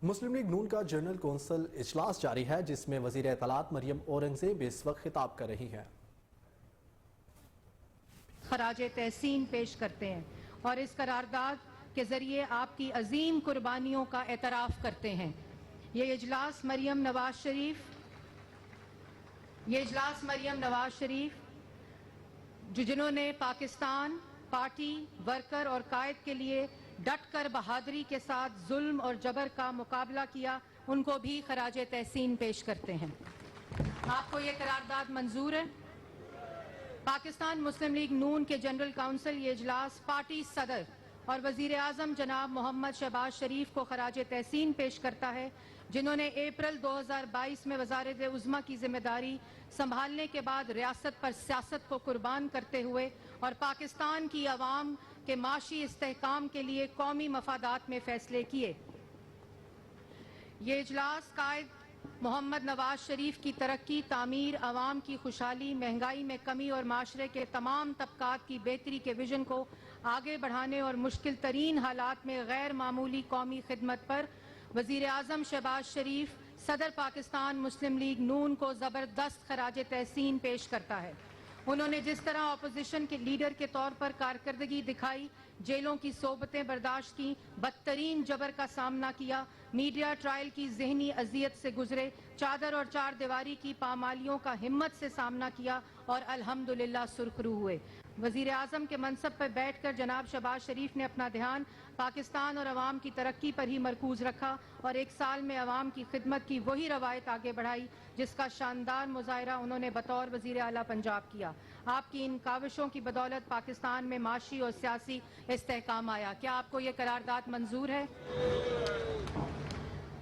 مسلم لیگ نون کا general council اجلاس جاری ہے، جس میں وزیر اطلاعات مریم اورنگزیب اس وقت خطاب کر رہی ہیں۔ خراج تحسین پیش کرتے ہیں اور اس قرارداد کے ذریعے آپ کی عظیم قربانیوں کا اعتراف کرتے ہیں۔ یہ اجلاس مریم نواز شریف جنہوں نے پاکستان، پارٹی، ورکر اور قائد کے لیے ڈٹ کر بہادری کے ساتھ ظلم اور جبر کا مقابلہ کیا، ان کو بھی خراج تحسین پیش کرتے ہیں۔ آپ کو یہ قرارداد منظور ہے؟ پاکستان مسلم لیگ نون کے جنرل کونسل یہ اجلاس پارٹی صدر اور وزیر اعظم جناب محمد شہباز شریف کو خراج تحسین پیش کرتا ہے، جنہوں نے اپریل 2022 میں وزارت عظمیٰ کی ذمہ داری سنبھالنے کے بعد ریاست پر سیاست کو قربان کرتے ہوئے اور پاکستان کی عوام کے معاشی استحکام کے لیے قومی مفادات میں فیصلے کیے۔ یہ اجلاس قائد محمد نواز شریف کی ترقی، تعمیر، عوام کی خوشحالی، مہنگائی میں کمی اور معاشرے کے تمام طبقات کی بہتری کے ویژن کو آگے بڑھانے اور مشکل ترین حالات میں غیر معمولی قومی خدمت پر وزیر اعظم شہباز شریف، صدر پاکستان مسلم لیگ نون کو زبردست خراج تحسین پیش کرتا ہے۔ انہوں نے جس طرح اپوزیشن کے لیڈر کے طور پر کارکردگی دکھائی، جیلوں کی صحبتیں برداشت کی، بدترین جبر کا سامنا کیا، میڈیا ٹرائل کی ذہنی اذیت سے گزرے، چادر اور چار دیواری کی پامالیوں کا ہمت سے سامنا کیا اور الحمدللہ سرخرو ہوئے۔ وزیر اعظم کے منصب پر بیٹھ کر جناب شہباز شریف نے اپنا دھیان پاکستان اور عوام کی ترقی پر ہی مرکوز رکھا اور ایک سال میں عوام کی خدمت کی وہی روایت آگے بڑھائی جس کا شاندار مظاہرہ انہوں نے بطور وزیر اعلیٰ پنجاب کیا۔ آپ کی ان کاوشوں کی بدولت پاکستان میں معاشی اور سیاسی استحکام آیا۔ کیا آپ کو یہ قرارداد منظور ہے؟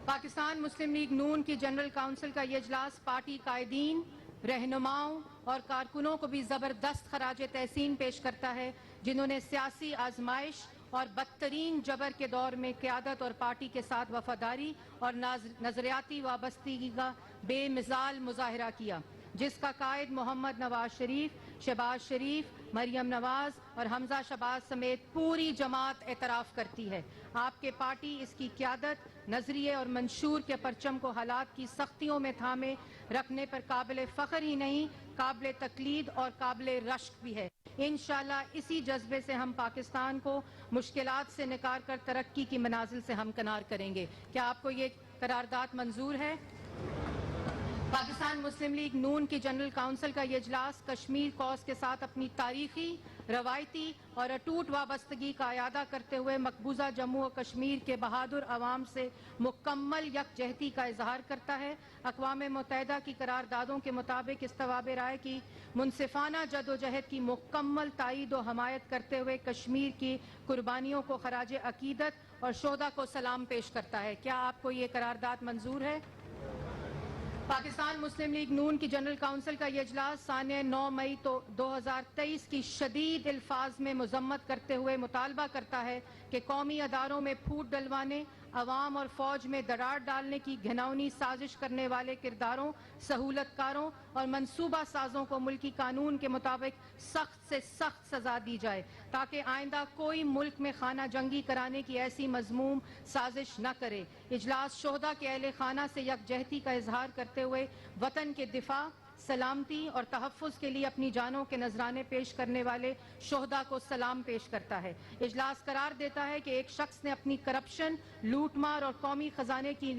پاکستان مسلم لیگ نون کی جنرل کونسل کا یہ اجلاس پارٹی قائدین، رہنماؤں اور کارکنوں کو بھی زبردست خراج تحسین پیش کرتا ہے، جنہوں نے سیاسی آزمائش اور بدترین جبر کے دور میں قیادت اور پارٹی کے ساتھ وفاداری اور نظریاتی وابستگی کا بے مثال مظاہرہ کیا، جس کا قائد محمد نواز شریف، شہباز شریف، مریم نواز اور حمزہ شہباز سمیت پوری جماعت اعتراف کرتی ہے۔ آپ کے پارٹی اس کی قیادت، نظریے اور منشور کے پرچم کو حالات کی سختیوں میں تھامے رکھنے پر قابل فخر ہی نہیں، قابل تقلید اور قابل رشک بھی ہے۔ انشاءاللہ اسی جذبے سے ہم پاکستان کو مشکلات سے نکال کر ترقی کی منازل سے ہمکنار کریں گے۔ کیا آپ کو یہ قرارداد منظور ہے؟ پاکستان مسلم لیگ نون کی جنرل کونسل کا یہ اجلاس کشمیر کوز کے ساتھ اپنی تاریخی، روایتی اور اٹوٹ وابستگی کا اعادہ کرتے ہوئے مقبوضہ جموں و کشمیر کے بہادر عوام سے مکمل یکجہتی کا اظہار کرتا ہے۔ اقوام متحدہ کی قراردادوں کے مطابق استواب رائے کی منصفانہ جدوجہد کی مکمل تائید و حمایت کرتے ہوئے کشمیر کی قربانیوں کو خراج عقیدت اور شہداء کو سلام پیش کرتا ہے۔ کیا آپ کو یہ قرارداد منظور ہے؟ پاکستان مسلم لیگ نون کی جنرل کونسل کا یہ اجلاس ثانیہ 9 مئی 2023 کی شدید الفاظ میں مذمت کرتے ہوئے مطالبہ کرتا ہے کہ قومی اداروں میں پھوٹ ڈلوانے، عوام اور فوج میں دراڑ ڈالنے کی گھناؤنی سازش کرنے والے کرداروں، سہولت کاروں اور منصوبہ سازوں کو ملکی قانون کے مطابق سخت سے سخت سزا دی جائے تاکہ آئندہ کوئی ملک میں خانہ جنگی کرانے کی ایسی مذموم سازش نہ کرے۔ اجلاس شہداء کے اہل خانہ سے یکجہتی کا اظہار کرتے ہوئے وطن کے دفاع، سلامتی اور تحفظ کے لیے اپنی جانوں کے نذرانے پیش کرنے والے شہداء کو سلام پیش کرتا ہے۔ اجلاس قرار دیتا ہے کہ ایک شخص نے اپنی کرپشن، لوٹ مار اور قومی خزانے کی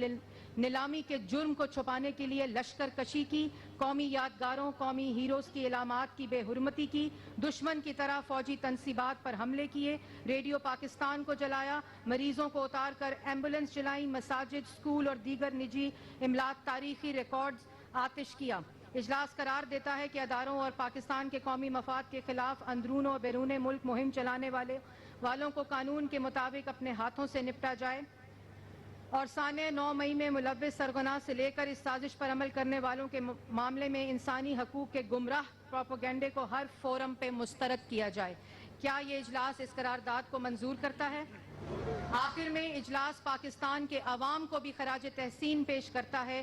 نیلامی کے جرم کو چھپانے کے لیے لشکر کشی کی، قومی یادگاروں، قومی ہیروز کی علامات کی بے حرمتی کی، دشمن کی طرح فوجی تنصیبات پر حملے کیے، ریڈیو پاکستان کو جلایا، مریضوں کو اتار کر ایمبولنس چلائیں، مساجد، سکول اور دیگر نجی املاک، تاریخی ریکارڈز آتش کیا۔ اجلاس قرار دیتا ہے کہ اداروں اور پاکستان کے قومی مفاد کے خلاف اندرون و بیرون ملک مہم چلانے والوں کو قانون کے مطابق اپنے ہاتھوں سے نپٹا جائے اور ثانیہ 9 مئی میں ملوث سرغنہ سے لے کر اس سازش پر عمل کرنے والوں کے معاملے میں انسانی حقوق کے گمراہ پروپیگنڈے کو ہر فورم پہ مسترد کیا جائے۔ کیا یہ اجلاس اس قرارداد کو منظور کرتا ہے؟ آخر میں اجلاس پاکستان کے عوام کو بھی خراج تحسین پیش کرتا ہے،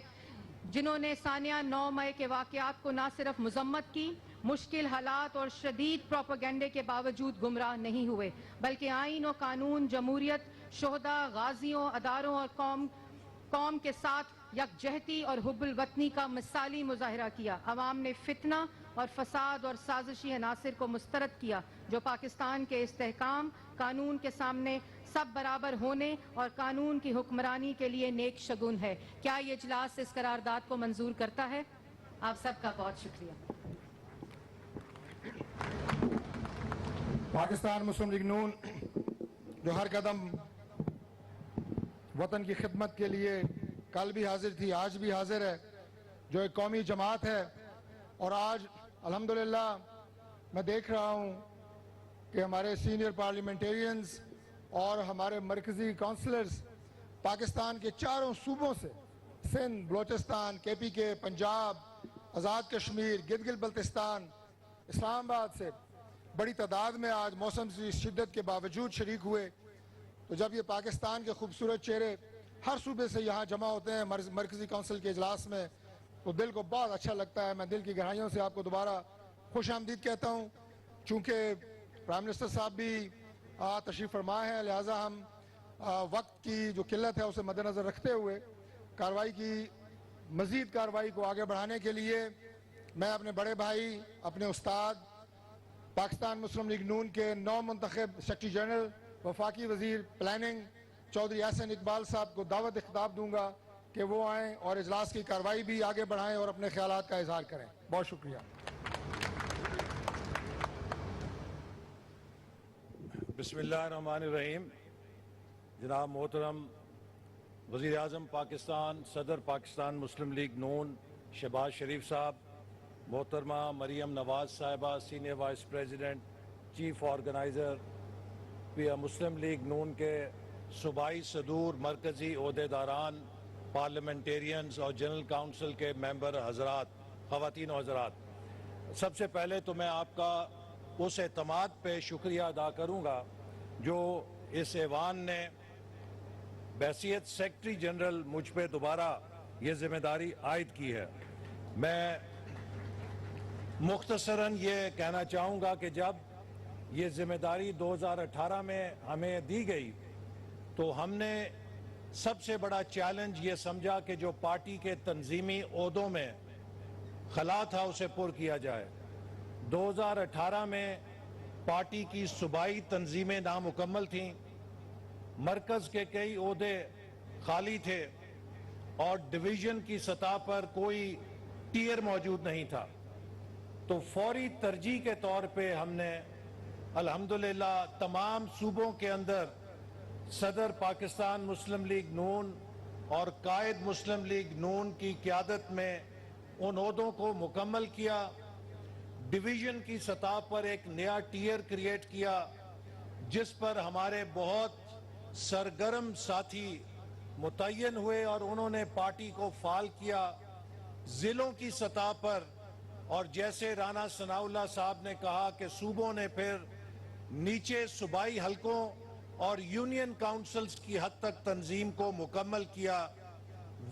جنہوں نے ثانیہ 9 مئی کے واقعات کو نہ صرف مذمت کی، مشکل حالات اور شدید پروپیگنڈے کے باوجود گمراہ نہیں ہوئے، بلکہ آئین و قانون، جمہوریت، شہداء، غازیوں، اداروں اور قوم قوم کے ساتھ یکجہتی اور حب الوطنی کا مثالی مظاہرہ کیا. عوام نے فتنہ اور فساد اور سازشی عناصر کو مسترد کیا جو پاکستان کے استحکام، قانون کے سامنے سب برابر ہونے اور قانون کی حکمرانی کے لیے نیک شگون ہے. کیا یہ اجلاس اس قرارداد کو منظور کرتا ہے؟ آپ سب کا بہت شکریہ. پاکستان مسلم لیگ نون جو ہر قدم وطن کی خدمت کے لیے کل بھی حاضر تھی، آج بھی حاضر ہے، جو ایک قومی جماعت ہے، اور آج الحمدللہ میں دیکھ رہا ہوں کہ ہمارے سینئر پارلیمنٹیرینز اور ہمارے مرکزی کونسلرز پاکستان کے چاروں صوبوں سے، سندھ، بلوچستان، کے پی کے، پنجاب، آزاد کشمیر، گلگت بلتستان، اسلام آباد سے بڑی تعداد میں آج موسم کی شدت کے باوجود شریک ہوئے. تو جب یہ پاکستان کے خوبصورت چہرے ہر صوبے سے یہاں جمع ہوتے ہیں مرکزی کونسل کے اجلاس میں، تو دل کو بہت اچھا لگتا ہے. میں دل کی گہرائیوں سے آپ کو دوبارہ خوش آمدید کہتا ہوں. چونکہ پرائم منسٹر صاحب بھی تشریف فرما ہے، لہٰذا ہم وقت کی جو قلت ہے اسے مد نظر رکھتے ہوئے مزید کارروائی کو آگے بڑھانے کے لیے میں اپنے بڑے بھائی، اپنے استاد، پاکستان مسلم لیگ نون کے نو منتخب سیکرٹری جنرل وفاقی وزیر پلاننگ چودھری احسن اقبال صاحب کو دعوت خطاب دوں گا کہ وہ آئیں اور اجلاس کی کارروائی بھی آگے بڑھائیں اور اپنے خیالات کا اظہار کریں. بہت شکریہ. بسم اللہ الرحمن الرحیم. جناب محترم وزیر اعظم پاکستان، صدر پاکستان مسلم لیگ نون شہباز شریف صاحب، محترمہ مریم نواز صاحبہ senior vice president, chief organiser Muslim League Noon کے صوبائی صدور، مرکزی عہدیداران، پارلیمنٹیرینز اور جنرل کاؤنسل کے ممبر حضرات، خواتین و حضرات، سب سے پہلے تو میں آپ کا اس اعتماد پہ شکریہ ادا کروں گا جو اس ایوان نے بحیثیت سیکرٹری جنرل مجھ پہ دوبارہ یہ ذمہ داری عائد کی ہے. میں مختصراً یہ کہنا چاہوں گا کہ جب یہ ذمہ داری 2018 میں ہمیں دی گئی تو ہم نے سب سے بڑا چیلنج یہ سمجھا کہ جو پارٹی کے تنظیمی عہدوں میں خلا تھا اسے پر کیا جائے. 2018 میں پارٹی کی صوبائی تنظیمیں نامکمل تھیں، مرکز کے کئی عہدے خالی تھے اور ڈویژن کی سطح پر کوئی ٹیئر موجود نہیں تھا. تو فوری ترجیح کے طور پہ ہم نے الحمدللہ تمام صوبوں کے اندر صدر پاکستان مسلم لیگ نون اور قائد مسلم لیگ نون کی قیادت میں ان عہدوں کو مکمل کیا. ڈویژن کی سطح پر ایک نیا ٹیئر کریٹ کیا جس پر ہمارے بہت سرگرم ساتھی متعین ہوئے اور انہوں نے پارٹی کو فعال کیا. ضلعوں کی سطح پر، اور جیسے رانا ثناء اللہ صاحب نے کہا کہ صوبوں نے پھر نیچے صوبائی حلقوں اور یونین کاؤنسلز کی حد تک تنظیم کو مکمل کیا،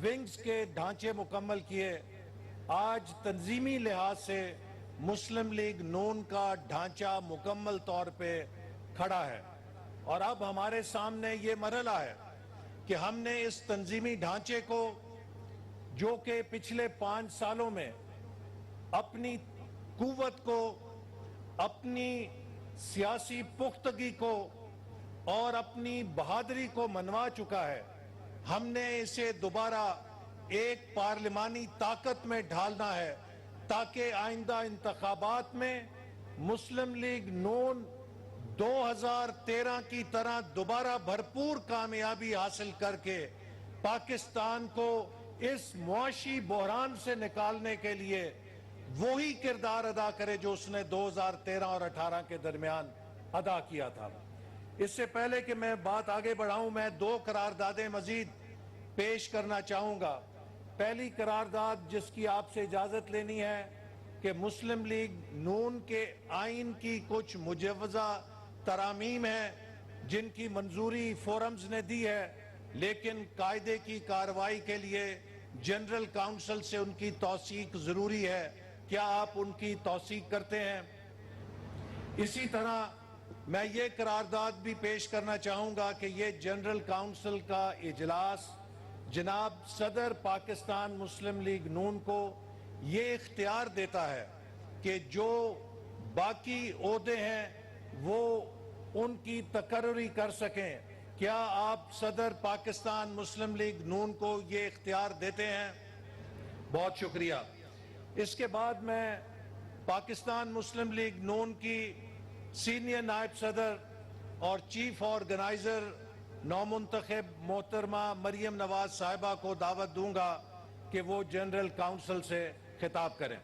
ونگز کے ڈھانچے مکمل کیے. آج تنظیمی لحاظ سے مسلم لیگ نون کا ڈھانچہ مکمل طور پہ کھڑا ہے، اور اب ہمارے سامنے یہ مرحلہ ہے کہ ہم نے اس تنظیمی ڈھانچے کو، جو کہ پچھلے 5 سالوں میں اپنی قوت کو، اپنی سیاسی پختگی کو اور اپنی بہادری کو منوا چکا ہے، ہم نے اسے دوبارہ ایک پارلیمانی طاقت میں ڈھالنا ہے تاکہ آئندہ انتخابات میں مسلم لیگ نون 2013 کی طرح دوبارہ بھرپور کامیابی حاصل کر کے پاکستان کو اس معاشی بحران سے نکالنے کے لیے وہی کردار ادا کرے جو اس نے 2013 اور 18 کے درمیان ادا کیا تھا. اس سے پہلے کہ میں بات آگے بڑھاؤں، میں 2 قراردادیں مزید پیش کرنا چاہوں گا. پہلی قرارداد جس کی آپ سے اجازت لینی ہے کہ مسلم لیگ نون کے آئین کی کچھ مجوزہ ترامیم ہیں جن کی منظوری فورمز نے دی ہے، لیکن قاعدے کی کارروائی کے لیے جنرل کاؤنسل سے ان کی توثیق ضروری ہے. کیا آپ ان کی توثیق کرتے ہیں؟ اسی طرح میں یہ قرارداد بھی پیش کرنا چاہوں گا کہ یہ جنرل کاؤنسل کا اجلاس جناب صدر پاکستان مسلم لیگ نون کو یہ اختیار دیتا ہے کہ جو باقی عہدے ہیں وہ ان کی تقرری کر سکیں. کیا آپ صدر پاکستان مسلم لیگ نون کو یہ اختیار دیتے ہیں؟ بہت شکریہ. اس کے بعد میں پاکستان مسلم لیگ نون کی سینئر نائب صدر اور چیف آرگنائزر نومنتخب محترمہ مریم نواز صاحبہ کو دعوت دوں گا کہ وہ جنرل کاؤنسل سے خطاب کریں.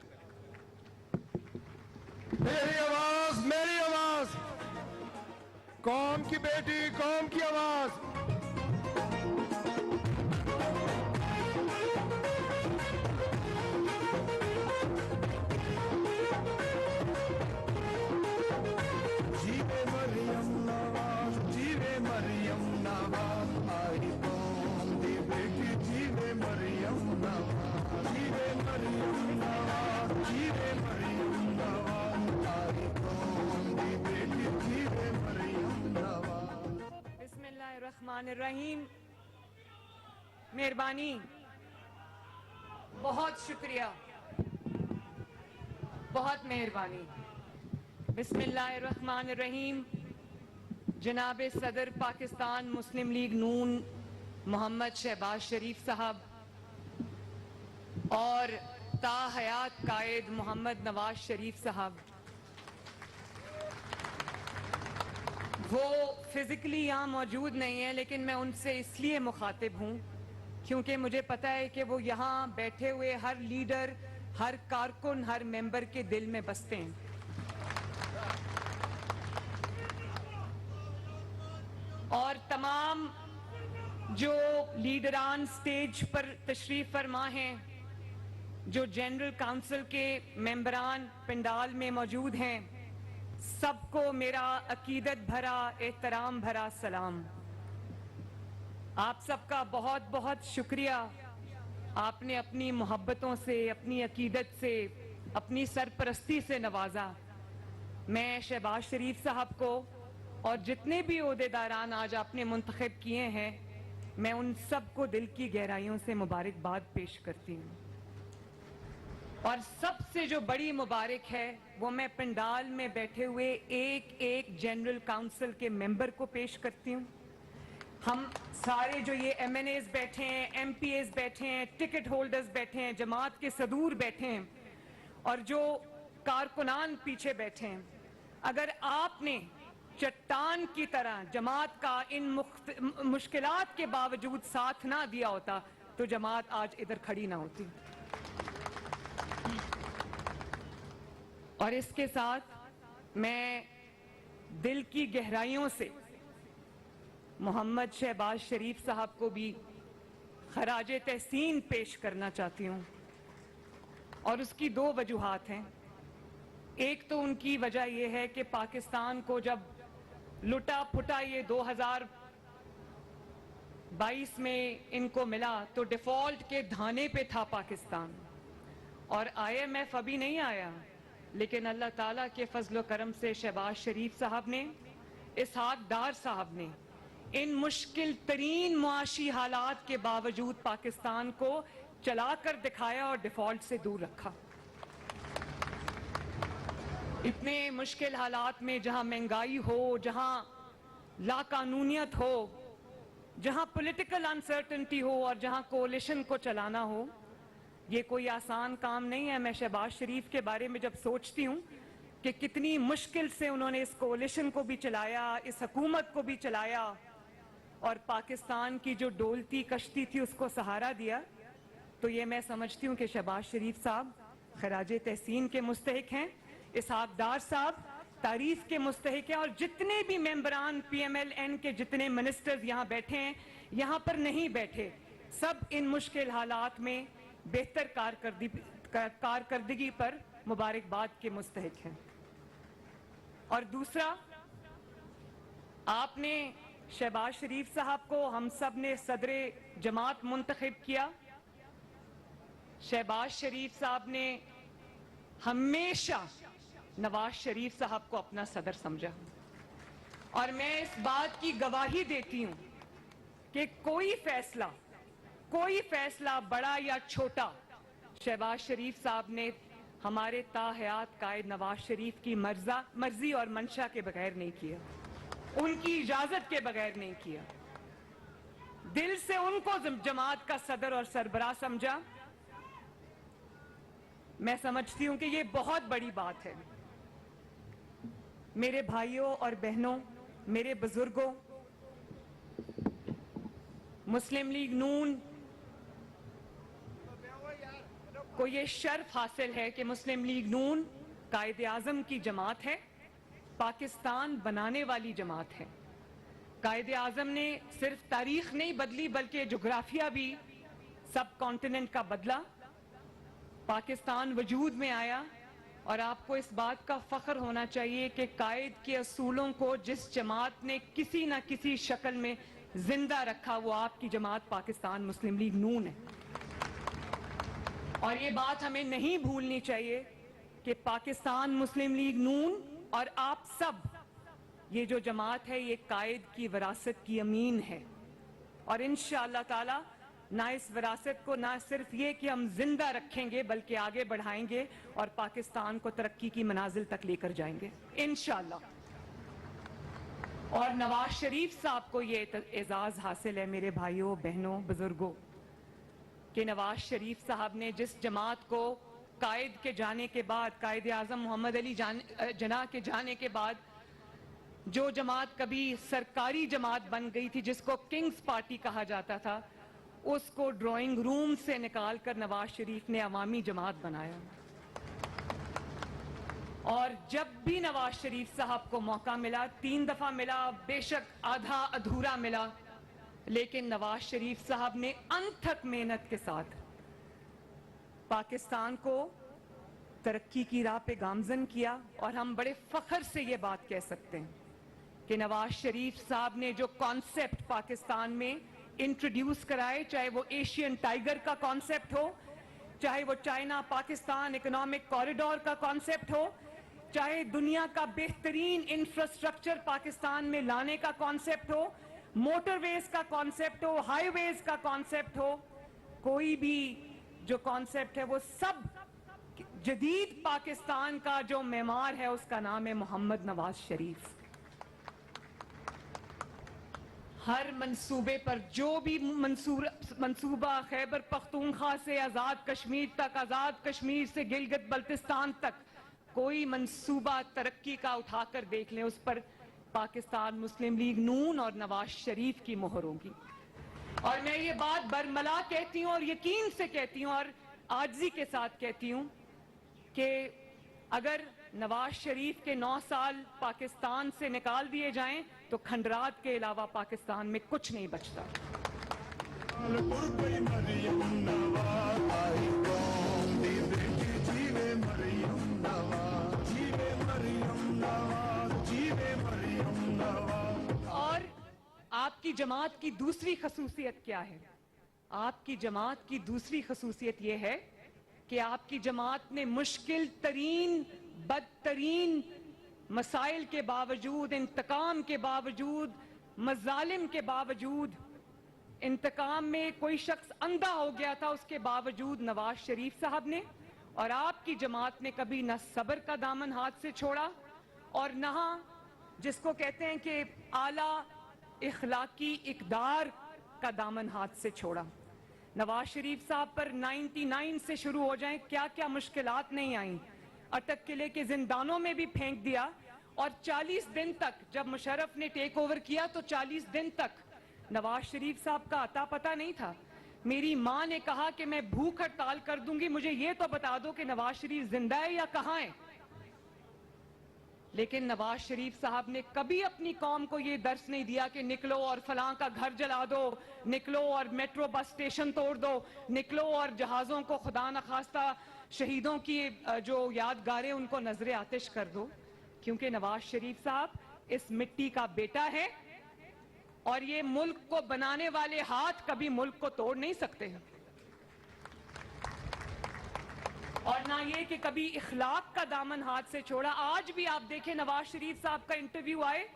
میری آواز قوم کی بیٹی قوم کی آواز. جیوے مریم نواز جیوے مریم نواز آئی قوم دی بیٹی جیوے مریم نواز جیوے مریم نواز جیوے مریم نواز آئی قوم دی بیٹی جیوے مریم نواز. بسم اللہ الرحمن الرحیم. مہربانی، بہت شکریہ، بہت مہربانی. بسم اللہ الرحمن الرحیم. جناب صدر پاکستان مسلم لیگ نون محمد شہباز شریف صاحب اور تا حیات قائد محمد نواز شریف صاحب، وہ فزیکلی یہاں موجود نہیں ہیں، لیکن میں ان سے اس لیے مخاطب ہوں کیونکہ مجھے پتہ ہے کہ وہ یہاں بیٹھے ہوئے ہر لیڈر، ہر کارکن، ہر ممبر کے دل میں بستے ہیں. اور تمام جو لیڈران سٹیج پر تشریف فرما ہیں، جو جنرل کاؤنسل کے ممبران پنڈال میں موجود ہیں، سب کو میرا عقیدت بھرا، احترام بھرا سلام. آپ سب کا بہت بہت شکریہ. آپ نے اپنی محبتوں سے، اپنی عقیدت سے، اپنی سرپرستی سے نوازا. میں شہباز شریف صاحب کو اور جتنے بھی عہدیداران آج آپ نے منتخب کیے ہیں، میں ان سب کو دل کی گہرائیوں سے مبارکباد پیش کرتی ہوں. اور سب سے جو بڑی مبارک ہے وہ میں پنڈال میں بیٹھے ہوئے ایک ایک جنرل کاؤنسل کے ممبر کو پیش کرتی ہوں. ہم سارے جو یہ ایم این ایز بیٹھے ہیں، ایم پی ایز بیٹھے ہیں، ٹکٹ ہولڈرز بیٹھے ہیں، جماعت کے صدور بیٹھے ہیں اور جو کارکنان پیچھے بیٹھے ہیں، اگر آپ نے چٹان کی طرح جماعت کا ان مشکلات کے باوجود ساتھ نہ دیا ہوتا تو جماعت آج ادھر کھڑی نہ ہوتی. اور اس کے ساتھ میں دل کی گہرائیوں سے محمد شہباز شریف صاحب کو بھی خراج تحسین پیش کرنا چاہتی ہوں. اور اس کی دو وجوہات ہیں. ایک تو ان کی وجہ یہ ہے کہ پاکستان کو جب لٹا پھٹا یہ 2022 میں ان کو ملا تو ڈیفالٹ کے دھانے پہ تھا پاکستان، اور IMF ابھی نہیں آیا، لیکن اللہ تعالیٰ کے فضل و کرم سے شہباز شریف صاحب نے، اسحاق ڈار صاحب نے ان مشکل ترین معاشی حالات کے باوجود پاکستان کو چلا کر دکھایا اور ڈیفالٹ سے دور رکھا. اتنے مشکل حالات میں جہاں مہنگائی ہو، جہاں لا قانونیت ہو، جہاں پولیٹیکل انسرٹنٹی ہو اور جہاں کولیشن کو چلانا ہو، یہ کوئی آسان کام نہیں ہے. میں شہباز شریف کے بارے میں جب سوچتی ہوں کہ کتنی مشکل سے انہوں نے اس کولیشن کو بھی چلایا، اس حکومت کو بھی چلایا اور پاکستان کی جو ڈولتی کشتی تھی اس کو سہارا دیا، تو یہ میں سمجھتی ہوں کہ شہباز شریف صاحب خراج تحسین کے مستحق ہیں. اسحاق ڈار صاحب تعریف کے مستحق ہیں. اور جتنے بھی ممبران PMLN کے جتنے منسٹرز یہاں بیٹھے ہیں، یہاں پر نہیں بیٹھے، سب ان مشکل حالات میں بہتر کارکردگی پر مبارکباد کے مستحق ہیں. اور دوسرا، آپ نے شہباز شریف صاحب کو ہم سب نے صدر جماعت منتخب کیا. شہباز شریف صاحب نے ہمیشہ نواز شریف صاحب کو اپنا صدر سمجھا، اور میں اس بات کی گواہی دیتی ہوں کہ کوئی فیصلہ کوئی فیصلہ بڑا یا چھوٹا شہباز شریف صاحب نے ہمارے تاحیات قائد نواز شریف کی مرضی اور منشا کے بغیر نہیں کیا، ان کی اجازت کے بغیر نہیں کیا۔ دل سے ان کو جماعت کا صدر اور سربراہ سمجھا۔ میں سمجھتی ہوں کہ یہ بہت بڑی بات ہے۔ میرے بھائیوں اور بہنوں، میرے بزرگوں، مسلم لیگ نون کو یہ شرف حاصل ہے کہ مسلم لیگ نون قائد اعظم کی جماعت ہے، پاکستان بنانے والی جماعت ہے۔ قائد اعظم نے صرف تاریخ نہیں بدلی بلکہ جغرافیہ بھی سب کانٹیننٹ کا بدلا، پاکستان وجود میں آیا، اور آپ کو اس بات کا فخر ہونا چاہیے کہ قائد کے اصولوں کو جس جماعت نے کسی نہ کسی شکل میں زندہ رکھا وہ آپ کی جماعت پاکستان مسلم لیگ نون ہے۔ اور یہ بات ہمیں نہیں بھولنی چاہیے کہ پاکستان مسلم لیگ نون اور آپ سب، یہ جو جماعت ہے یہ قائد کی وراثت کی امین ہے، اور انشاءاللہ تعالی نہ اس وراثت کو نہ صرف یہ کہ ہم زندہ رکھیں گے بلکہ آگے بڑھائیں گے اور پاکستان کو ترقی کی منازل تک لے کر جائیں گے انشاءاللہ۔ اور نواز شریف صاحب کو یہ اعزاز حاصل ہے میرے بھائیوں، بہنوں، بزرگوں، کہ نواز شریف صاحب نے جس جماعت کو قائد کے جانے کے بعد، قائد اعظم محمد علی جناح کے جانے کے بعد جو جماعت کبھی سرکاری جماعت بن گئی تھی جس کو کنگز پارٹی کہا جاتا تھا، اس کو ڈرائنگ روم سے نکال کر نواز شریف نے عوامی جماعت بنایا۔ اور جب بھی نواز شریف صاحب کو موقع ملا، 3 دفعہ ملا، بے شک آدھا ادھورا ملا، لیکن نواز شریف صاحب نے انتھک محنت کے ساتھ پاکستان کو ترقی کی راہ پہ گامزن کیا، اور ہم بڑے فخر سے یہ بات کہہ سکتے ہیں کہ نواز شریف صاحب نے جو کانسیپٹ پاکستان میں انٹروڈیوس کرائے، چاہے وہ ایشین ٹائیگر کا کانسیپٹ ہو، چاہے وہ چائنا پاکستان اکنامک کوریڈور کا کانسیپٹ ہو، چاہے دنیا کا بہترین انفراسٹرکچر پاکستان میں لانے کا کانسیپٹ ہو، موٹر ویز کا کانسیپٹ ہو، ہائی ویز کا کانسیپٹ ہو، کوئی بھی جو کانسیپٹ ہے وہ سب جدید پاکستان کا جو معمار ہے اس کا نام ہے محمد نواز شریف۔ ہر منصوبے پر جو بھی منصوبہ خیبر پختونخوا سے آزاد کشمیر تک، آزاد کشمیر سے گلگت بلتستان تک، کوئی منصوبہ ترقی کا اٹھا کر دیکھ لیں، اس پر پاکستان مسلم لیگ نون اور نواز شریف کی مہر ہوگی۔ اور میں یہ بات برملا کہتی ہوں اور یقین سے کہتی ہوں اور عاجزی کے ساتھ کہتی ہوں کہ اگر نواز شریف کے 9 سال پاکستان سے نکال دیے جائیں تو کھنڈرات کے علاوہ پاکستان میں کچھ نہیں بچتا۔ اور آپ کی جماعت کی دوسری خصوصیت کیا ہے؟ آپ کی جماعت کی دوسری خصوصیت یہ ہے کہ آپ کی جماعت نے مشکل ترین، بدترین مسائل کے باوجود، انتقام کے باوجود، مظالم کے باوجود، انتقام میں کوئی شخص اندھا ہو گیا تھا اس کے باوجود نواز شریف صاحب نے اور آپ کی جماعت نے کبھی نہ صبر کا دامن ہاتھ سے چھوڑا اور نہ جس کو کہتے ہیں کہ اعلیٰ اخلاقی اقدار کا دامن ہاتھ سے چھوڑا۔ نواز شریف صاحب پر 99 سے شروع ہو جائیں، کیا کیا مشکلات نہیں آئیں، اٹک قلعے کے زندانوں میں بھی پھینک دیا، اور 40 دن تک جب مشرف نے ٹیک اوور کیا تو 40 دن تک نواز شریف صاحب کا اتا پتہ نہیں تھا۔ میری ماں نے کہا کہ میں بھوک ہڑتال کر دوں گی، مجھے یہ تو بتا دو کہ نواز شریف زندہ ہے یا کہاں ہے۔ لیکن نواز شریف صاحب نے کبھی اپنی قوم کو یہ درس نہیں دیا کہ نکلو اور فلاں کا گھر جلا دو، نکلو اور میٹرو بس اسٹیشن توڑ دو، نکلو اور جہازوں کو خدا نخواستہ شہیدوں کی جو یادگاریں ان کو نظر آتش کر دو، کیونکہ نواز شریف صاحب اس مٹی کا بیٹا ہے اور یہ ملک کو بنانے والے ہاتھ کبھی ملک کو توڑ نہیں سکتے ہیں، اور نہ یہ کہ کبھی اخلاق کا دامن ہاتھ سے چھوڑا۔ آج بھی آپ دیکھیں نواز شریف صاحب کا انٹرویو آئے،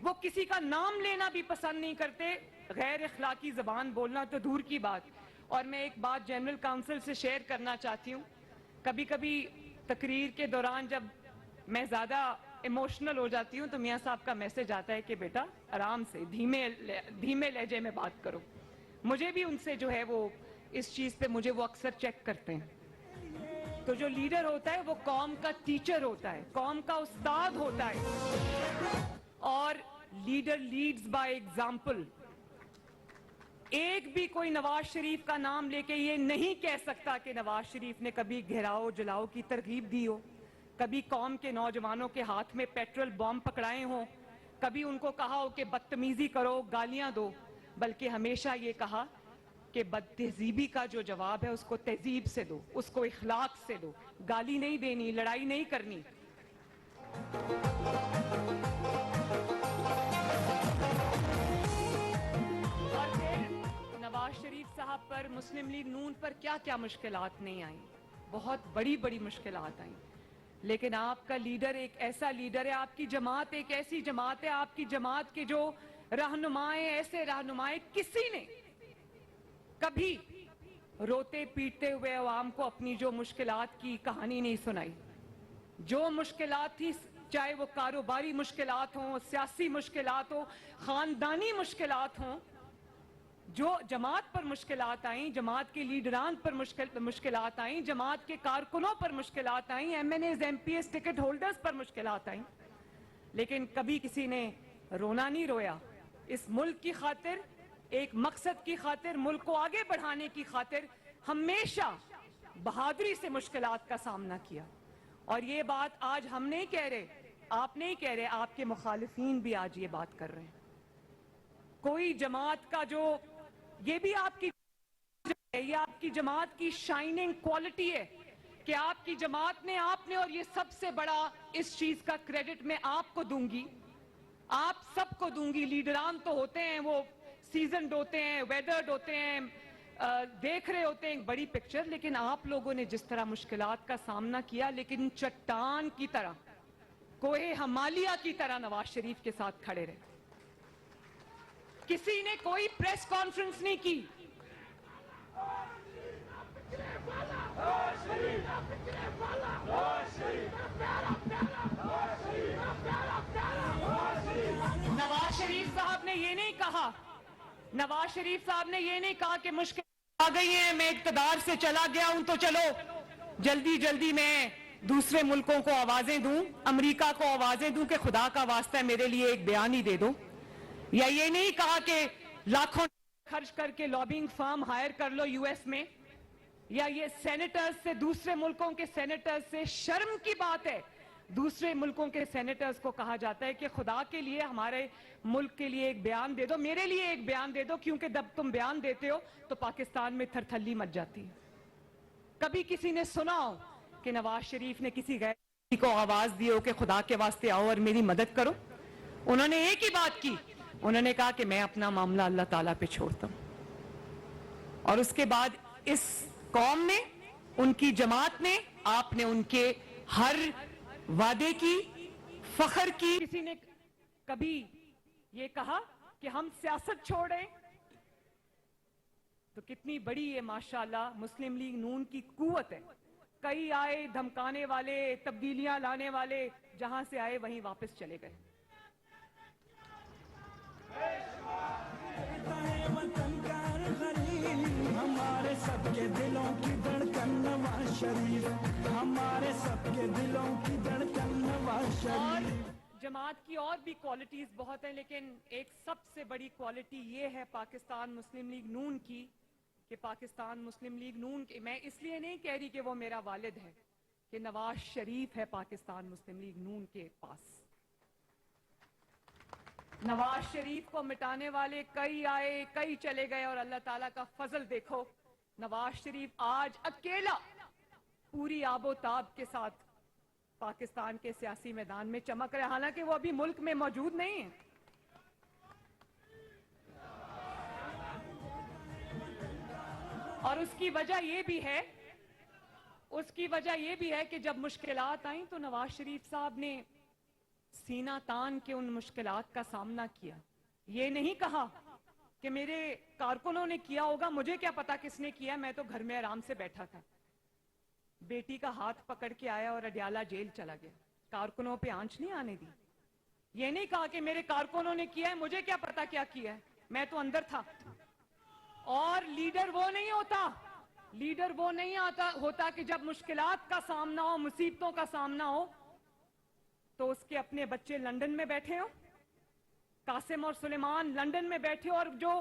وہ کسی کا نام لینا بھی پسند نہیں کرتے، غیر اخلاقی زبان بولنا تو دور کی بات، اور میں ایک بات جنرل کاؤنسل سے شیئر کرنا چاہتی ہوں. کبھی کبھی تقریر کے دوران جب میں زیادہ ایموشنل ہو جاتی ہوں تو میاں صاحب کا میسج آتا ہے کہ بیٹا آرام سے دھیمے لہجے میں بات کرو. مجھے بھی ان سے جو ہے وہ اس چیز پہ مجھے وہ اکثر چیک کرتے ہیں. تو جو لیڈر ہوتا ہے وہ قوم کا ٹیچر ہوتا ہے, قوم کا استاد ہوتا ہے, اور لیڈر لیڈز بائی ایگزامپل. ایک بھی کوئی نواز شریف کا نام لے کے یہ نہیں کہہ سکتا کہ نواز شریف نے کبھی گھیراؤ جلاؤ کی ترغیب دی ہو, کبھی قوم کے نوجوانوں کے ہاتھ میں پیٹرول بم پکڑائے ہوں, کبھی ان کو کہا ہو کہ بدتمیزی کرو, گالیاں دو, بلکہ ہمیشہ یہ کہا کہ بد تہذیبی کا جو جواب ہے اس کو تہذیب سے دو, اس کو اخلاق سے دو, گالی نہیں دینی, لڑائی نہیں کرنی. اور پھر نواز شریف صاحب پر, مسلم لیگ نون پر کیا کیا مشکلات نہیں آئیں, بہت بڑی بڑی مشکلات آئیں. لیکن آپ کا لیڈر ایک ایسا لیڈر ہے, آپ کی جماعت ایک ایسی جماعت ہے, آپ کی جماعت کے جو رہنمائیں, ایسے رہنمائیں کسی نے کبھی روتے پیٹتے ہوئے عوام کو اپنی جو مشکلات کی کہانی نہیں سنائی. جو مشکلات تھی, چاہے وہ کاروباری مشکلات ہوں, سیاسی مشکلات ہوں, خاندانی مشکلات ہوں, جو جماعت پر مشکلات آئیں, جماعت کے لیڈران پر مشکلات آئیں, جماعت کے کارکنوں پر مشکلات آئیں, M N As, M P As, ticket holders پر مشکلات آئیں, لیکن کبھی کسی نے رونا نہیں رویا. اس ملک کی خاطر, ایک مقصد کی خاطر, ملک کو آگے بڑھانے کی خاطر ہمیشہ بہادری سے مشکلات کا سامنا کیا. اور یہ بات آج ہم نہیں کہہ رہے, آپ نہیں کہہ رہے, آپ کے مخالفین بھی آج یہ بات کر رہے ہیں. کوئی جماعت کا جو, یہ بھی آپ کی, یہ آپ کی جماعت کی شائننگ کوالٹی ہے کہ آپ کی جماعت نے, آپ نے, اور یہ سب سے بڑا اس چیز کا کریڈٹ میں آپ کو دوں گی, آپ سب کو دوں گی. لیڈران تو ہوتے ہیں وہ سیزنڈ ہوتے ہیں, ویدرڈ ہوتے ہیں, دیکھ رہے ہوتے ہیں ایک بڑی پکچر, لیکن آپ لوگوں نے جس طرح مشکلات کا سامنا کیا, لیکن چٹان کی طرح, کوہ ہمالیہ کی طرح نواز شریف کے ساتھ کھڑے رہے. کسی نے کوئی پریس کانفرنس نہیں کی. نواز شریف صاحب نے یہ نہیں کہا, نواز شریف صاحب نے یہ نہیں کہا کہ مشکل آ گئی ہیں, میں اقتدار سے چلا گیا ہوں تو چلو جلدی جلدی میں دوسرے ملکوں کو آوازیں دوں, امریکہ کو آوازیں دوں کہ خدا کا واسطہ ہے میرے لیے ایک بیان ہی دے دو. یا یہ نہیں کہا کہ لاکھوں خرچ کر کے لابنگ فرم ہائر کر لو یو ایس میں. یا یہ سینیٹرز سے, دوسرے ملکوں کے سینیٹرز سے, شرم کی بات ہے, دوسرے ملکوں کے سینیٹرز کو کہا جاتا ہے کہ خدا کے لیے ہمارے ملک کے لیے ایک بیان دے دو, میرے لیے ایک بیان دے دو, کیونکہ جب تم بیان دیتے ہو تو پاکستان میں تھرتھلی مچ جاتی ہے. کبھی کسی نے سنا ہو کہ نواز شریف نے کسی غیر کو آواز دی ہو کہ خدا کے واسطے آؤ اور میری مدد کرو؟ انہوں نے ایک ہی بات کی, انہوں نے کہا کہ میں اپنا معاملہ اللہ تعالیٰ پہ چھوڑتا ہوں. اور اس کے بعد اس قوم نے, ان کی جماعت نے, آپ نے ان کے ہر وعدے کی, فخر کی. کسی نے کبھی یہ کہا کہ ہم سیاست چھوڑیں؟ تو کتنی بڑی یہ ماشاءاللہ مسلم لیگ نون کی قوت ہے. کئی آئے دھمکانے والے, تبدیلیاں لانے والے, جہاں سے آئے وہیں واپس چلے گئے. ہمارے سب کے دلوں کی دھڑکن نواز شریف, ہمارے سب کے دلوں کی دھڑکن نواز شریف. جماعت کی اور بھی کوالٹیز بہت ہیں, لیکن ایک سب سے بڑی کوالٹی یہ ہے پاکستان مسلم لیگ نون کی کہ پاکستان مسلم لیگ نون کی, میں اس لیے نہیں کہہ رہی کہ وہ میرا والد ہے, کہ نواز شریف ہے پاکستان مسلم لیگ نون کے پاس. نواز شریف کو مٹانے والے کئی آئے, کئی چلے گئے, اور اللہ تعالیٰ کا فضل دیکھو, نواز شریف آج اکیلا پوری آب و تاب کے ساتھ پاکستان کے سیاسی میدان میں چمک رہے, حالانکہ وہ ابھی ملک میں موجود نہیں ہیں. اور اس کی وجہ یہ بھی ہے, اس کی وجہ یہ بھی ہے کہ جب مشکلات آئیں تو نواز شریف صاحب نے سینہ تان کے ان مشکلات کا سامنا کیا. یہ نہیں کہا کہ میرے کارکنوں نے کیا ہوگا, مجھے کیا پتا کس نے کیا, میں تو گھر میں آرام سے بیٹھا تھا. بیٹی کا ہاتھ پکڑ کے آیا اور اڈیالہ جیل چلا گیا. کارکنوں پہ آنچ نہیں آنے دی. یہ نہیں کہا کہ میرے کارکنوں نے کیا ہے, مجھے کیا پتا کیا کیا ہے, میں تو اندر تھا. اور لیڈر وہ نہیں ہوتا, لیڈر وہ نہیں ہوتا کہ جب مشکلات کا سامنا ہو, مصیبتوں کا سامنا ہو, تو اس کے اپنے بچے لندن میں بیٹھے ہوں, قاسم اور سلیمان لندن میں بیٹھے, اور جو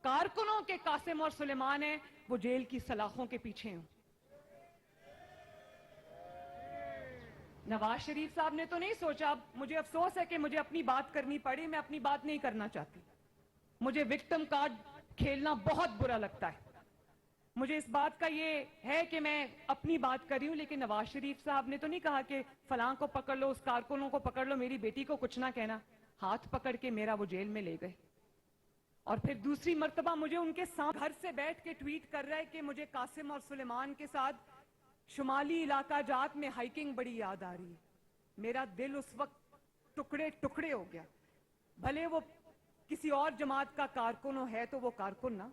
کارکنوں کے قاسم اور سلیمان ہیں وہ جیل کی سلاخوں کے پیچھے ہوں. نواز شریف صاحب نے تو نہیں سوچا. مجھے افسوس ہے کہ مجھے اپنی بات کرنی پڑی, میں اپنی بات نہیں کرنا چاہتی. مجھے وکٹم کارڈ کھیلنا بہت برا لگتا ہے. مجھے اس بات کا یہ ہے کہ میں اپنی بات کر رہی ہوں, لیکن نواز شریف صاحب نے تو نہیں کہا کہ فلاں کو پکڑ لو, اس کارکنوں کو پکڑ لو, میری بیٹی کو کچھ نہ کہنا. ہاتھ پکڑ کے میرا وہ جیل میں لے گئے. اور پھر دوسری مرتبہ مجھے ان کے سامنے گھر سے بیٹھ کے ٹویٹ کر رہا ہے کہ مجھے قاسم اور سلیمان کے ساتھ شمالی علاقہ جات میں ہائیکنگ بڑی یاد آ رہی ہے. میرا دل اس وقت ٹکڑے ٹکڑے ہو گیا. بھلے وہ کسی اور جماعت کا کارکن ہے تو وہ کارکن نا.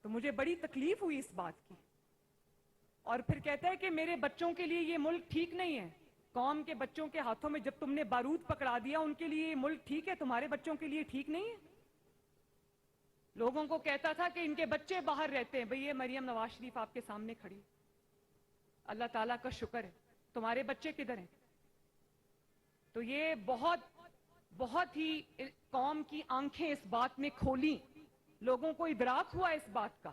تو مجھے بڑی تکلیف ہوئی اس بات کی. اور پھر کہتا ہے کہ میرے بچوں کے لیے یہ ملک ٹھیک نہیں ہے. قوم کے بچوں کے ہاتھوں میں جب تم نے بارود پکڑا دیا, ان کے لیے یہ ملک ٹھیک ہے, تمہارے بچوں کے لیے ٹھیک نہیں ہے. لوگوں کو کہتا تھا کہ ان کے بچے باہر رہتے ہیں. بھئی یہ مریم نواز شریف آپ کے سامنے کھڑی, اللہ تعالیٰ کا شکر ہے, تمہارے بچے کدھر ہیں؟ تو یہ بہت ہی قوم کی آنکھیں اس بات نے کھولی. لوگوں کو ادراک ہوا اس بات کا,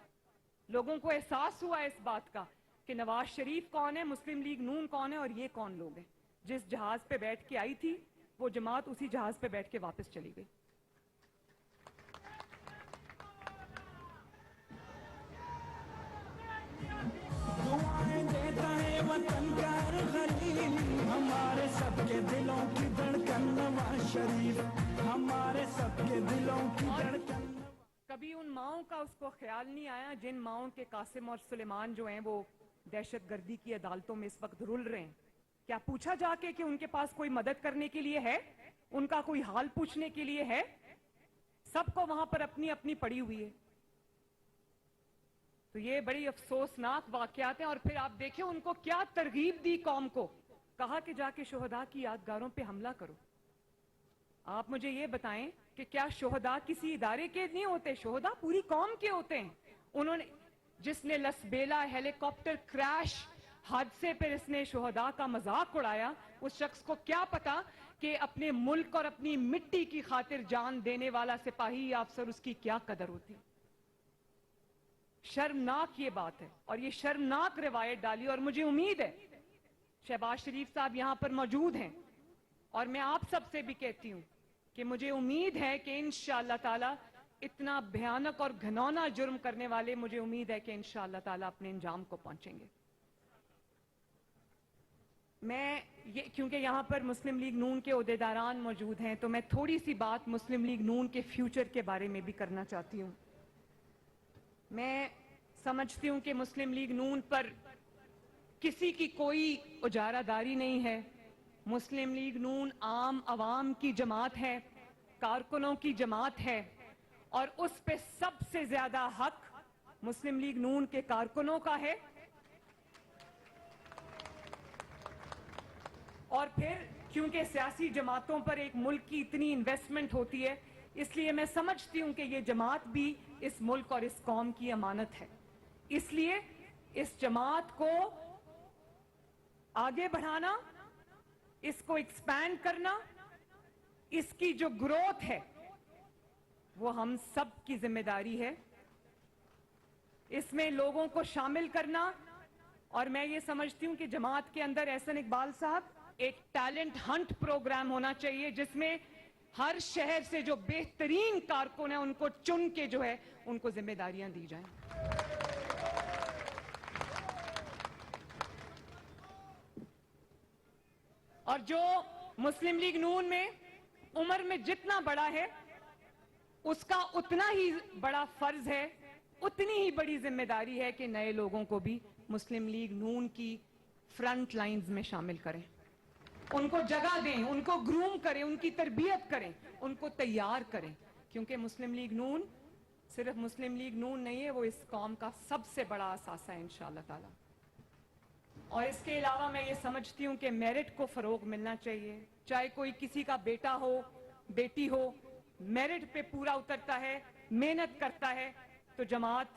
لوگوں کو احساس ہوا اس بات کا کہ نواز شریف کون ہے, مسلم لیگ نون کون ہے, اور یہ کون لوگ ہیں. جس جہاز پہ بیٹھ کے آئی تھی وہ جماعت اسی جہاز پہ بیٹھ کے واپس چلی گئی. دعائیں دیتا ہے وطن کا ہر خلیل, ہمارے سب کے دلوں کی دھڑکن نواز شریف, ہمارے سب کے دلوں کی دھڑکن. کبھی ان ماؤں کا اس کو خیال نہیں آیا جن ماؤں کے قاسم اور سلیمان جو ہیں وہ دہشت گردی کی عدالتوں میں اس وقت رول رہے ہیں. کیا پوچھا جا کے کہ ان کے پاس کوئی مدد کرنے کے لیے ہے, ان کا کوئی حال پوچھنے کے لیے ہے؟ سب کو وہاں پر اپنی اپنی پڑی ہوئی ہے. تو یہ بڑی افسوسناک واقعات ہیں. اور پھر آپ دیکھیں ان کو کیا ترغیب دی قوم کو, کہا کہ جا کے شہداء کی یادگاروں پہ حملہ کرو. آپ مجھے یہ بتائیں کہ کیا شہداء کسی ادارے کے نہیں ہوتے, شہداء پوری قوم کے ہوتے ہیں. انہوں نے جس نے لسبیلا ہیلی کاپٹر کریش حادثے پر اس نے شہداء کا مذاق اڑایا, اس شخص کو کیا پتا کہ اپنے ملک اور اپنی مٹی کی خاطر جان دینے والا سپاہی یا افسر اس کی کیا قدر ہوتی. شرمناک یہ بات ہے, اور یہ شرمناک روایت ڈالی. اور مجھے امید ہے شہباز شریف صاحب یہاں پر موجود ہیں, اور میں آپ سب سے بھی کہتی ہوں کہ مجھے امید ہے کہ انشاءاللہ تعالی اتنا بھیانک اور گھنونا جرم کرنے والے, مجھے امید ہے کہ انشاءاللہ تعالی اپنے انجام کو پہنچیں گے. میں کیونکہ یہاں پر مسلم لیگ نون کے عہدیداران موجود ہیں, تو میں تھوڑی سی بات مسلم لیگ نون کے فیوچر کے بارے میں بھی کرنا چاہتی ہوں. میں سمجھتی ہوں کہ مسلم لیگ نون پر کسی کی کوئی اجارہ داری نہیں ہے. مسلم لیگ نون عام عوام کی جماعت ہے, کارکنوں کی جماعت ہے, اور اس پہ سب سے زیادہ حق مسلم لیگ نون کے کارکنوں کا ہے. اور پھر کیونکہ سیاسی جماعتوں پر ایک ملک کی اتنی انویسٹمنٹ ہوتی ہے, اس لیے میں سمجھتی ہوں کہ یہ جماعت بھی اس ملک اور اس قوم کی امانت ہے. اس لیے اس جماعت کو آگے بڑھانا, اس کو ایکسپینڈ کرنا, اس کی جو گروتھ ہے وہ ہم سب کی ذمہ داری ہے. اس میں لوگوں کو شامل کرنا, اور میں یہ سمجھتی ہوں کہ جماعت کے اندر احسن اقبال صاحب ایک ٹیلنٹ ہنٹ پروگرام ہونا چاہیے, جس میں ہر شہر سے جو بہترین کارکن ہیں ان کو چن کے جو ہے ان کو ذمہ داریاں دی جائیں. اور جو مسلم لیگ نون میں عمر میں جتنا بڑا ہے اس کا اتنا ہی بڑا فرض ہے, اتنی ہی بڑی ذمہ داری ہے کہ نئے لوگوں کو بھی مسلم لیگ نون کی فرنٹ لائنز میں شامل کریں, ان کو جگہ دیں, ان کو گروم کریں, ان کی تربیت کریں, ان کو تیار کریں کیونکہ مسلم لیگ نون صرف مسلم لیگ نون نہیں ہے، وہ اس قوم کا سب سے بڑا اثاثہ ہے انشاءاللہ تعالی۔ اور اس کے علاوہ میں یہ سمجھتی ہوں کہ میرٹ کو فروغ ملنا چاہیے، چاہے کوئی کسی کا بیٹا ہو بیٹی ہو، میرٹ پہ پورا اترتا ہے، محنت کرتا ہے تو جماعت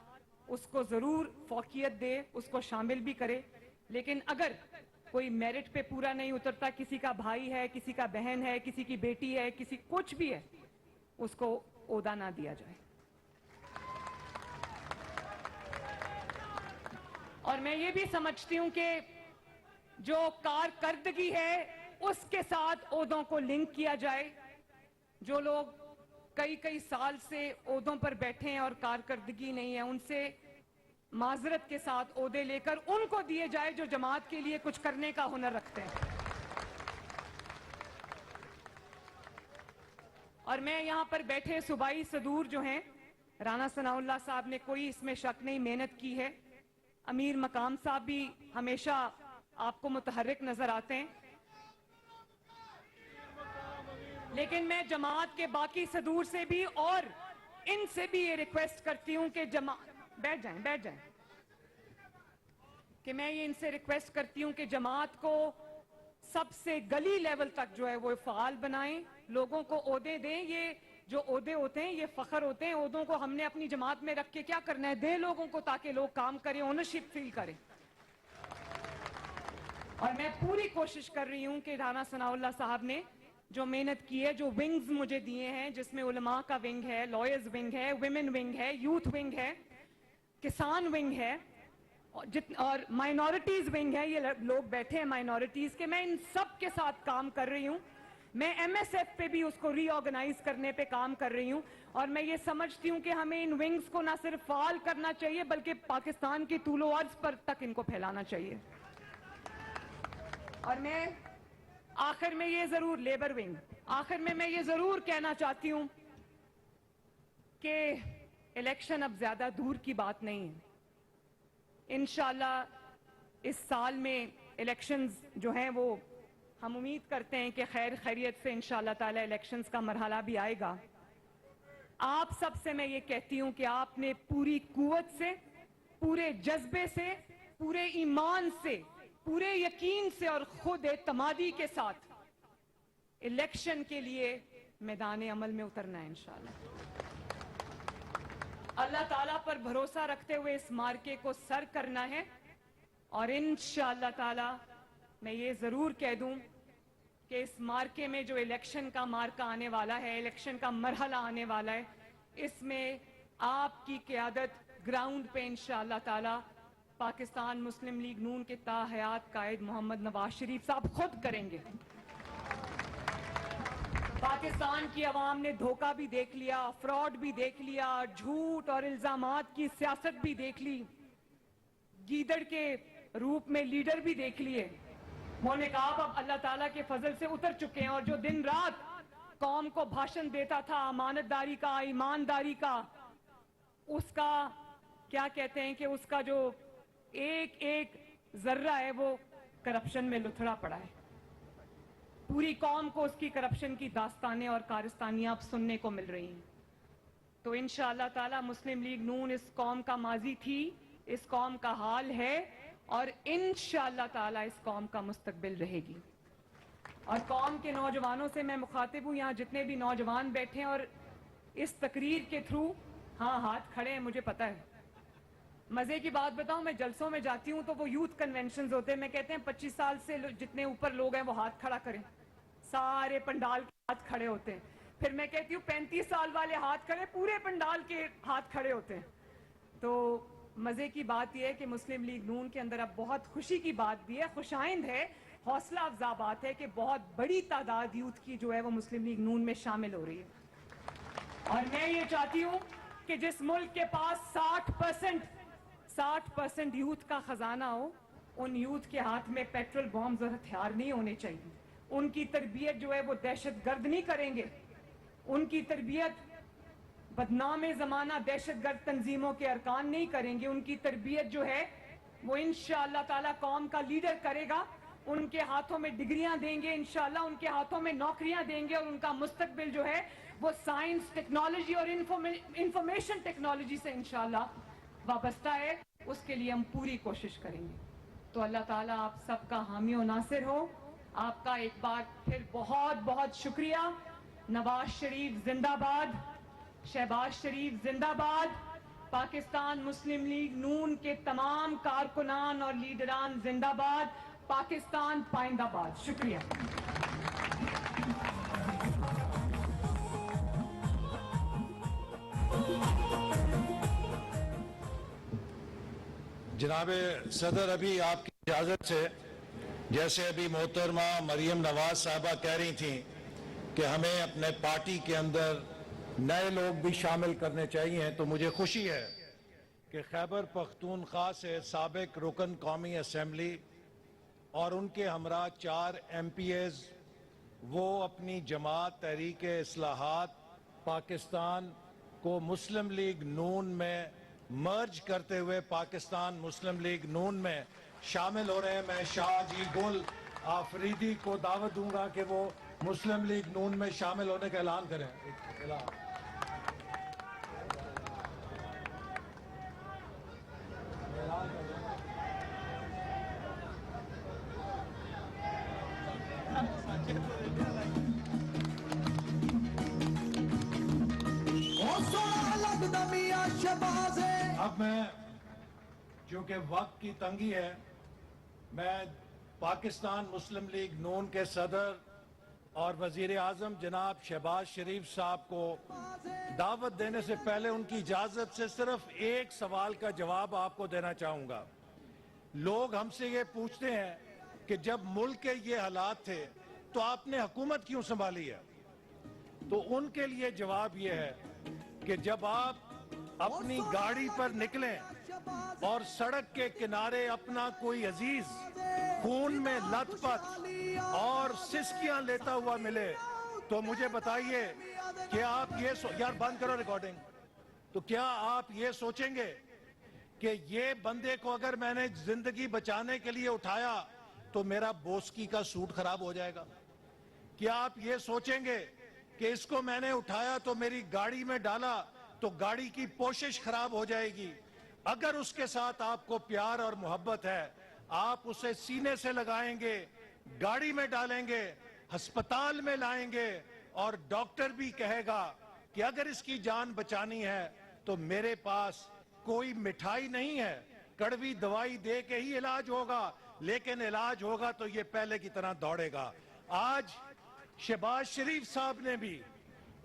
اس کو ضرور فوقیت دے، اس کو شامل بھی کرے۔ لیکن اگر کوئی میرٹ پہ پورا نہیں اترتا، کسی کا بھائی ہے، کسی کا بہن ہے، کسی کی بیٹی ہے، کسی کچھ بھی ہے، اس کو عہدہ نہ دیا جائے۔ اور میں یہ بھی سمجھتی ہوں کہ جو کارکردگی ہے اس کے ساتھ عہدوں کو لنک کیا جائے۔ جو لوگ کئی سال سے عہدوں پر بیٹھے ہیں اور کارکردگی نہیں ہے، ان سے معذرت کے ساتھ عہدے لے کر ان کو دیے جائے جو جماعت کے لیے کچھ کرنے کا ہنر رکھتے ہیں۔ اور میں یہاں پر بیٹھے صوبائی صدور جو ہیں، رانا ثناء اللہ صاحب نے کوئی اس میں شک نہیں محنت کی ہے، امیر مقام صاحب بھی ہمیشہ آپ کو متحرک نظر آتے ہیں، لیکن میں جماعت کے باقی صدور سے بھی اور ان سے بھی یہ ریکویسٹ کرتی ہوں کہ بیٹھ جائیں کہ میں یہ ان سے ریکویسٹ کرتی ہوں کہ جماعت کو سب سے گلی لیول تک جو ہے وہ فعال بنائیں، لوگوں کو عہدے دیں۔ یہ جو عہدے ہوتے ہیں یہ فخر ہوتے ہیں، عہدوں کو ہم نے اپنی جماعت میں رکھ کے کیا کرنا ہے، دیں لوگوں کو تاکہ لوگ کام کریں، اونرشپ فیل کریں۔ اور میں پوری کوشش کر رہی ہوں کہ رانا ثناء اللہ صاحب نے جو محنت کی ہے، جو ونگز مجھے دیے ہیں، جس میں علماء کا ونگ ہے، لائرز ونگ ہے، ویمن ونگ ہے، یوتھ ونگ ہے، کسان ونگ ہے اور مائنورٹیز ونگ ہے، یہ لوگ بیٹھے ہیں مائنورٹیز کے، میں ان سب کے ساتھ کام کر رہی ہوں۔ میں ایم ایس ایف پہ بھی اس کو ری آرگنائز کرنے پہ کام کر رہی ہوں، اور میں یہ سمجھتی ہوں کہ ہمیں ان ونگز کو نہ صرف فعال کرنا چاہیے بلکہ پاکستان کی طول و عرض پر تک ان کو پھیلانا چاہیے۔ اور میں آخر میں یہ ضرور لیبر ونگ، آخر میں یہ ضرور کہنا چاہتی ہوں کہ الیکشن اب زیادہ دور کی بات نہیں ہے، انشاءاللہ اس سال میں الیکشنز جو ہیں وہ ہم امید کرتے ہیں کہ خیر خیریت سے انشاءاللہ تعالی الیکشنز کا مرحلہ بھی آئے گا۔ آپ سب سے میں یہ کہتی ہوں کہ آپ نے پوری قوت سے، پورے جذبے سے، پورے ایمان سے، پورے یقین سے اور خود اعتمادی کے ساتھ الیکشن کے لیے میدان عمل میں اترنا ہے انشاءاللہ۔ اللہ تعالیٰ پر بھروسہ رکھتے ہوئے اس مارکے کو سر کرنا ہے، اور انشاءاللہ تعالیٰ میں یہ ضرور کہہ دوں کہ اس مارکے میں جو الیکشن کا مارکہ آنے والا ہے، الیکشن کا مرحلہ آنے والا ہے، اس میں آپ کی قیادت گراؤنڈ پہ انشاءاللہ تعالیٰ پاکستان مسلم لیگ نون کے تاحیات قائد محمد نواز شریف صاحب خود کریں گے۔ پاکستان کی عوام نے دھوکہ بھی دیکھ لیا، فراڈ بھی دیکھ لیا، جھوٹ اور الزامات کی سیاست بھی دیکھ لی، گیدڑ کے روپ میں لیڈر بھی دیکھ لیے۔ وہ نقاب اب اللہ تعالیٰ کے فضل سے اتر چکے ہیں، اور جو دن رات قوم کو بھاشن دیتا تھا امانت داری کا، ایمانداری کا، اس کا کیا کہتے ہیں کہ اس کا جو ایک ذرہ ہے وہ کرپشن میں لتھڑا پڑا ہے۔ پوری قوم کو اس کی کرپشن کی داستانیں اور کارستانیاں اب سننے کو مل رہی ہیں۔ تو انشاءاللہ تعالی مسلم لیگ نون اس قوم کا ماضی تھی، اس قوم کا حال ہے، اور انشاءاللہ تعالی اس قوم کا مستقبل رہے گی۔ اور قوم کے نوجوانوں سے میں مخاطب ہوں، یہاں جتنے بھی نوجوان بیٹھے ہیں اور اس تقریر کے تھرو، ہاں ہاتھ کھڑے ہیں مجھے پتہ ہے۔ مزے کی بات بتاؤں، میں جلسوں میں جاتی ہوں تو وہ یوتھ کنونشنز ہوتے ہیں، میں کہتے ہیں 25 سال سے جتنے اوپر لوگ ہیں وہ ہاتھ کھڑا کریں، سارے پنڈال کے ہاتھ کھڑے ہوتے ہیں۔ پھر میں کہتی ہوں 35 سال والے ہاتھ کھڑے، پورے پنڈال کے ہاتھ کھڑے ہوتے ہیں۔ تو مزے کی بات یہ ہے کہ مسلم لیگ نون کے اندر اب بہت خوشی کی بات بھی ہے، خوشائند ہے، حوصلہ افزا بات ہے کہ بہت بڑی تعداد یوتھ کی جو ہے وہ مسلم لیگ نون میں شامل ہو رہی ہے۔ اور میں یہ چاہتی ہوں کہ جس ملک کے پاس 60% یوتھ کا خزانہ ہو، ان یوتھ کے ہاتھ میں پیٹرول بامز اور ہتھیار نہیں ہونے چاہیے۔ ان کی تربیت جو ہے وہ دہشت گرد نہیں کریں گے، ان کی تربیت بدنام زمانہ دہشت گرد تنظیموں کے ارکان نہیں کریں گے، ان کی تربیت جو ہے وہ انشاءاللہ تعالی قوم کا لیڈر کرے گا، ان کے ہاتھوں میں ڈگریاں دیں گے انشاءاللہ، ان کے ہاتھوں میں نوکریاں دیں گے، اور ان کا مستقبل جو ہے وہ سائنس، ٹیکنالوجی اور انفارمیشن ٹیکنالوجی سے انشاءاللہ وابستہ ہے، اس کے لیے ہم پوری کوشش کریں گے۔ تو اللہ تعالیٰ آپ سب کا حامی و ناصر ہو۔ آپ کا ایک بار پھر بہت بہت شکریہ۔ نواز شریف زندہ باد، شہباز شریف زندہ باد، پاکستان مسلم لیگ نون کے تمام کارکنان اور لیڈران زندہ باد، پاکستان پائندہ باد۔ شکریہ۔ جناب صدر، ابھی آپ کی اجازت سے، جیسے ابھی محترمہ مریم نواز صاحبہ کہہ رہی تھیں کہ ہمیں اپنے پارٹی کے اندر نئے لوگ بھی شامل کرنے چاہیے، تو مجھے خوشی ہے کہ خیبر پختونخوا سے سابق رکن قومی اسمبلی اور ان کے ہمراہ 4 MPs وہ اپنی جماعت تحریک اصلاحات پاکستان کو مسلم لیگ نون میں مرج کرتے ہوئے پاکستان مسلم لیگ نون میں شامل ہو رہے ہیں۔ میں شاہ جی گل آفریدی کو دعوت دوں گا کہ وہ مسلم لیگ نون میں شامل ہونے کا اعلان کریں۔ اب میں، چونکہ وقت کی تنگی ہے، میں پاکستان مسلم لیگ نون کے صدر اور وزیر اعظم جناب شہباز شریف صاحب کو دعوت دینے سے پہلے ان کی اجازت سے صرف ایک سوال کا جواب آپ کو دینا چاہوں گا۔ لوگ ہم سے یہ پوچھتے ہیں کہ جب ملک کے یہ حالات تھے تو آپ نے حکومت کیوں سنبھالی ہے؟ تو ان کے لیے جواب یہ ہے کہ جب آپ اپنی گاڑی پر نکلیں اور سڑک کے کنارے اپنا کوئی عزیز خون میں لت پت اور سسکیاں لیتا ہوا ملے تو مجھے بتائیے کہ آپ یار بند کرو ریکارڈنگ، تو کیا آپ یہ سوچیں گے کہ یہ بندے کو اگر میں نے زندگی بچانے کے لیے اٹھایا تو میرا بوسکی کا سوٹ خراب ہو جائے گا؟ کیا آپ یہ سوچیں گے کہ اس کو میں نے اٹھایا تو میری گاڑی میں ڈالا تو گاڑی کی پوشش خراب ہو جائے گی؟ اگر اس کے ساتھ آپ کو پیار اور محبت ہے، آپ اسے سینے سے لگائیں گے، گاڑی میں ڈالیں گے، ہسپتال میں لائیں گے، اور ڈاکٹر بھی کہے گا کہ اگر اس کی جان بچانی ہے تو میرے پاس کوئی مٹھائی نہیں ہے، کڑوی دوائی دے کے ہی علاج ہوگا، لیکن علاج ہوگا تو یہ پہلے کی طرح دوڑے گا۔ آج شہباز شریف صاحب نے بھی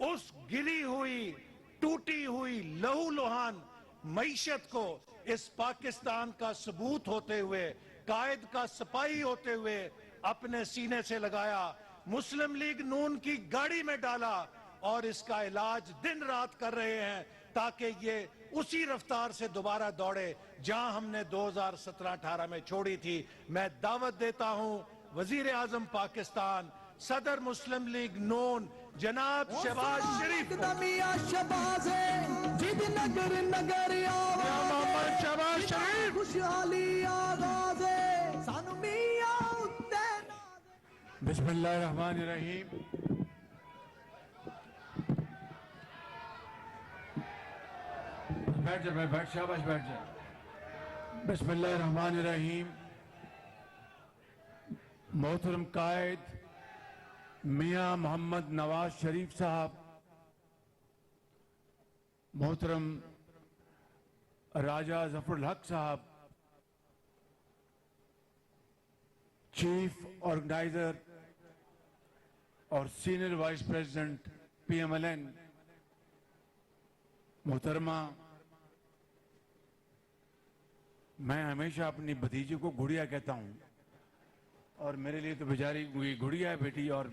اس گری ہوئی، ٹوٹی ہوئی، لہو لہان معیشت کو اس پاکستان کا ثبوت ہوتے ہوئے، قائد کا سپاہی ہوتے ہوئے اپنے سینے سے لگایا، مسلم لیگ نون کی گاڑی میں ڈالا، اور اس کا علاج دن رات کر رہے ہیں تاکہ یہ اسی رفتار سے دوبارہ دوڑے جہاں ہم نے 2017-18 میں چھوڑی تھی۔ میں دعوت دیتا ہوں وزیر اعظم پاکستان، صدر مسلم لیگ نون جناب شہباز شریف کو۔ شہباز شریف خوشحالی آغاز بسم اللہ الرحمن الرحیم۔ بیٹھ جائے، بیٹھ شاباش، بیٹھ جائے۔ بسم اللہ الرحمن الرحیم۔ محترم قائد میاں محمد نواز شریف صاحب، محترم راجہ ظفر الحق صاحب، چیف آرگنائزر اور سینئر وائس پریزیڈنٹ PMLN محترمہ، میں ہمیشہ اپنی بھتیجی کو گڑیا کہتا ہوں، اور میرے لیے تو بیچاری گڑیا ہے بیٹی، اور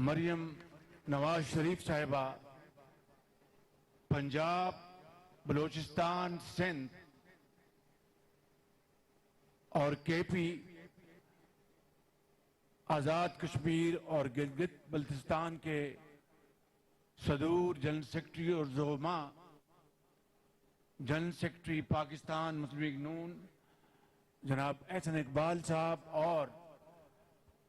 مریم نواز شریف صاحبہ، پنجاب، بلوچستان، سندھ اور KP، آزاد کشمیر اور گلگت بلتستان کے صدور، جنرل سیکرٹری اور زعما، جنرل سیکرٹری پاکستان مسلم لیگ نون جناب احسن اقبال صاحب، اور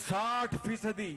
60%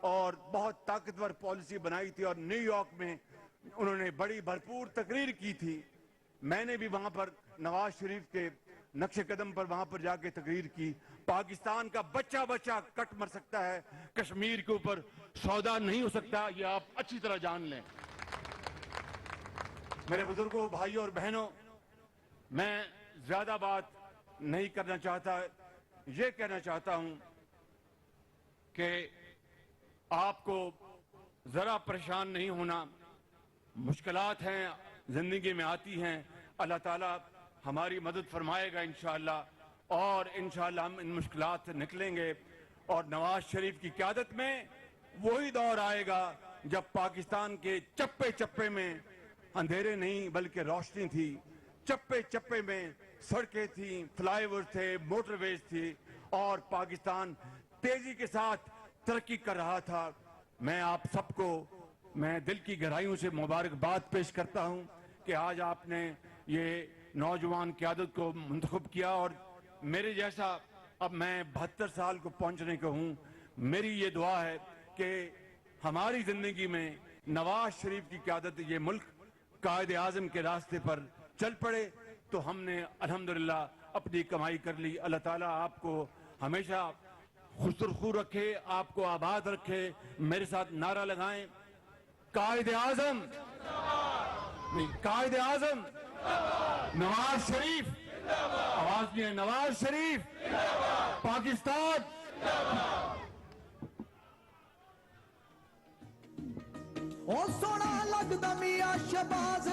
اور بہت طاقتور پالیسی بنائی تھی اور نیو یارک میں انہوں نے بڑی بھرپور تقریر کی تھی. میں نے بھی وہاں پر نواز شریف کے نقش قدم پر وہاں پر جا کے تقریر کی. پاکستان کا بچہ بچہ کٹ مر سکتا ہے, کشمیر کے اوپر سودا نہیں ہو سکتا, یہ آپ اچھی طرح جان لیں. میرے بزرگوں, بھائیوں اور بہنوں, میں زیادہ بات نہیں کرنا چاہتا, یہ کہنا چاہتا ہوں کہ آپ کو ذرا پریشان نہیں ہونا. مشکلات ہیں, زندگی میں آتی ہیں, اللہ تعالیٰ ہماری مدد فرمائے گا انشاءاللہ, اور انشاءاللہ ہم ان مشکلات سے نکلیں گے. اور نواز شریف کی قیادت میں وہی دور آئے گا جب پاکستان کے چپے چپے میں اندھیرے نہیں بلکہ روشنی تھی, چپے چپے میں سڑکیں تھیں, فلائی اوور تھے, موٹر ویز تھی, اور پاکستان تیزی کے ساتھ ترقی کر رہا تھا. میں آپ سب کو میں دل کی گہرائیوں سے مبارکباد پیش کرتا ہوں کہ آج آپ نے یہ نوجوان قیادت کو منتخب کیا, اور میرے جیسا اب میں 72 سال کو پہنچنے کو ہوں. میری یہ دعا ہے کہ ہماری زندگی میں نواز شریف کی قیادت, یہ ملک قائد اعظم کے راستے پر چل پڑے تو ہم نے الحمدللہ اپنی کمائی کر لی. اللہ تعالیٰ آپ کو ہمیشہ خسرخو رکھے, آپ کو آباد رکھے. میرے ساتھ نعرہ لگائیں, قائد اعظم, قائد اعظم نواز شریف, آواز نہیں ہے, نواز شریف, پاکستان. او سونا لگدا میاں شہباز